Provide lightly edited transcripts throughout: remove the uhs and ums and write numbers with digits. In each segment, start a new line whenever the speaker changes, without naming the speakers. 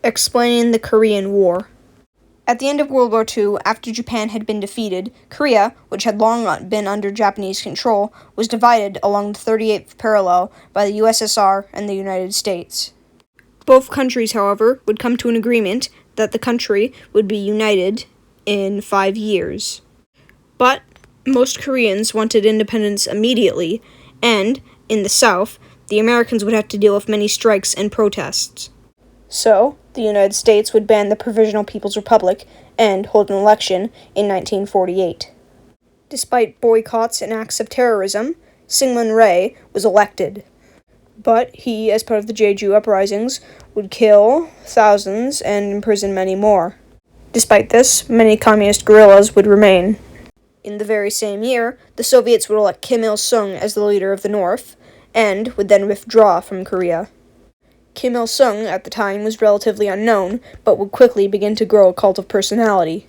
Explaining the Korean War. At the end of World War II, after Japan had been defeated, Korea, which had long been under Japanese control, was divided along the 38th parallel by the USSR and the United States. Both countries, however, would come to an agreement that the country would be united in 5 years. But most Koreans wanted independence immediately, and, in the South, the Americans would have to deal with many strikes and protests. So, the United States would ban the Provisional People's Republic and hold an election in 1948. Despite boycotts and acts of terrorism, Syngman Rhee was elected. But he, as part of the Jeju uprisings, would kill thousands and imprison many more. Despite this, many communist guerrillas would remain. In the very same year, the Soviets would elect Kim Il-sung as the leader of the North, and would then withdraw from Korea. Kim Il-sung, at the time, was relatively unknown, but would quickly begin to grow a cult of personality.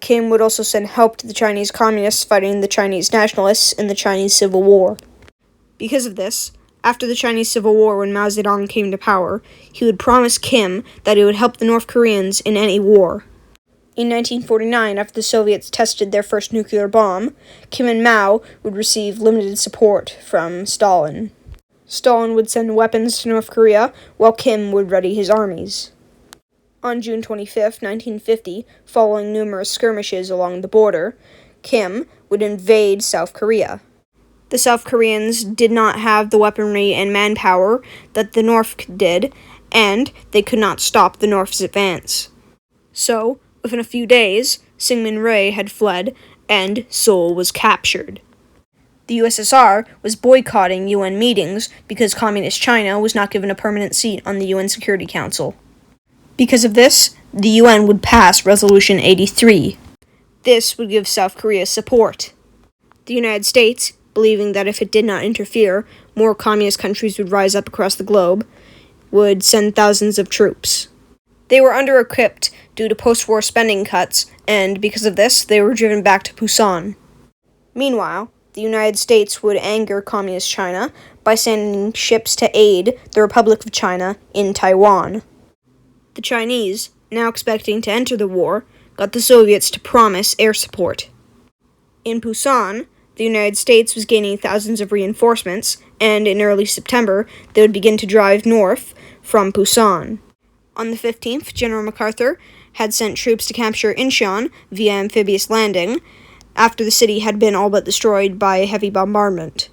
Kim would also send help to the Chinese communists fighting the Chinese nationalists in the Chinese Civil War. Because of this, after the Chinese Civil War, when Mao Zedong came to power, he would promise Kim that he would help the North Koreans in any war. In 1949, after the Soviets tested their first nuclear bomb, Kim and Mao would receive limited support from Stalin. Stalin would send weapons to North Korea, while Kim would ready his armies. On June 25, 1950, following numerous skirmishes along the border, Kim would invade South Korea. The South Koreans did not have the weaponry and manpower that the North did, and they could not stop the North's advance. So, within a few days, Syngman Rhee had fled, and Seoul was captured. The USSR was boycotting UN meetings because Communist China was not given a permanent seat on the UN Security Council. Because of this, the UN would pass Resolution 83. This would give South Korea support. The United States, believing that if it did not interfere, more communist countries would rise up across the globe, would send thousands of troops. They were under-equipped due to post-war spending cuts, and because of this, they were driven back to Busan. Meanwhile, the United States would anger Communist China by sending ships to aid the Republic of China in Taiwan. The Chinese, now expecting to enter the war, got the Soviets to promise air support. In Busan, the United States was gaining thousands of reinforcements, and in early September, they would begin to drive north from Busan. On the 15th, General MacArthur had sent troops to capture Incheon via amphibious landing, after the city had been all but destroyed by a heavy bombardment.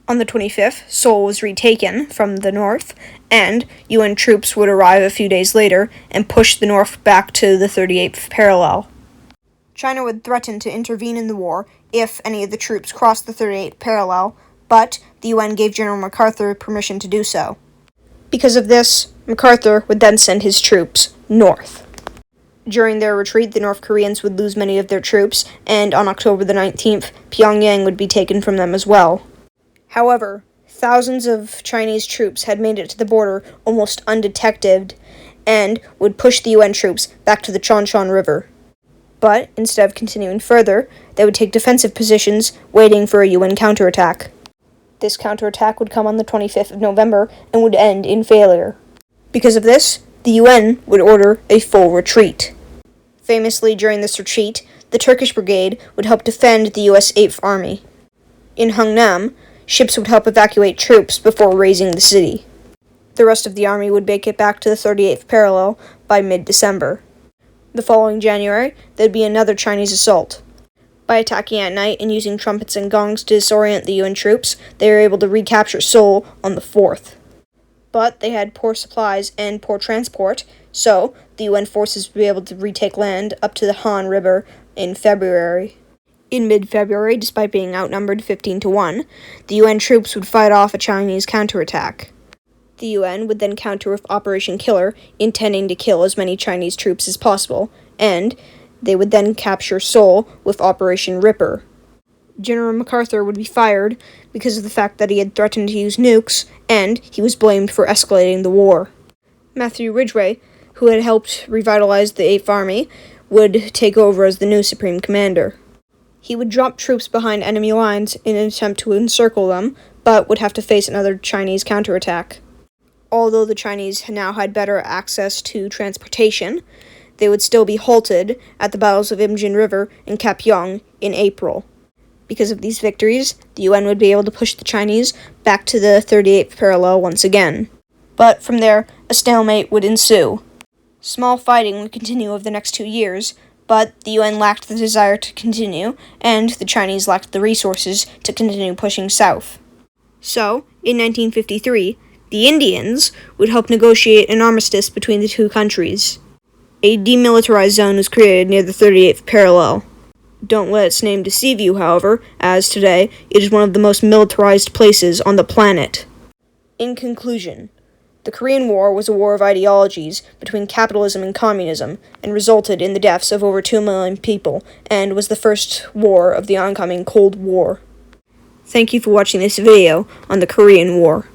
On the 25th, Seoul was retaken from the north, and UN troops would arrive a few days later and push the North back to the 38th parallel. China would threaten to intervene in the war if any of the troops crossed the 38th parallel, but the UN gave General MacArthur permission to do so. Because of this, MacArthur would then send his troops north. During their retreat, the North Koreans would lose many of their troops, and on October the 19th, Pyongyang would be taken from them as well. However, thousands of Chinese troops had made it to the border almost undetected, and would push the UN troops back to the Chonchon River. But, instead of continuing further, they would take defensive positions, waiting for a UN counterattack. This counterattack would come on the 25th of November, and would end in failure. Because of this, the UN would order a full retreat. Famously, during this retreat, the Turkish Brigade would help defend the U.S. 8th Army. In Hungnam, ships would help evacuate troops before razing the city. The rest of the army would make it back to the 38th parallel by mid-December. The following January, there'd be another Chinese assault. By attacking at night and using trumpets and gongs to disorient the UN troops, they were able to recapture Seoul on the 4th. But they had poor supplies and poor transport, so the UN forces would be able to retake land up to the Han River in February. In mid-February, despite being outnumbered 15-1, the UN troops would fight off a Chinese counterattack. The UN would then counter with Operation Killer, intending to kill as many Chinese troops as possible, and they would then capture Seoul with Operation Ripper. General MacArthur would be fired because of the fact that he had threatened to use nukes, and he was blamed for escalating the war. Matthew Ridgway, who had helped revitalize the 8th Army, would take over as the new Supreme Commander. He would drop troops behind enemy lines in an attempt to encircle them, but would have to face another Chinese counterattack. Although the Chinese now had better access to transportation, they would still be halted at the battles of Imjin River and Kapyong in April. Because of these victories, the UN would be able to push the Chinese back to the 38th parallel once again. But from there, a stalemate would ensue. Small fighting would continue over the next 2 years, but the UN lacked the desire to continue, and the Chinese lacked the resources to continue pushing south. So, in 1953, the Indians would help negotiate an armistice between the two countries. A demilitarized zone was created near the 38th parallel. Don't let its name deceive you, however, as today it is one of the most militarized places on the planet. In conclusion, the Korean War was a war of ideologies between capitalism and communism, and resulted in the deaths of over 2 million people, and was the first war of the oncoming Cold War. Thank you for watching this video on the Korean War.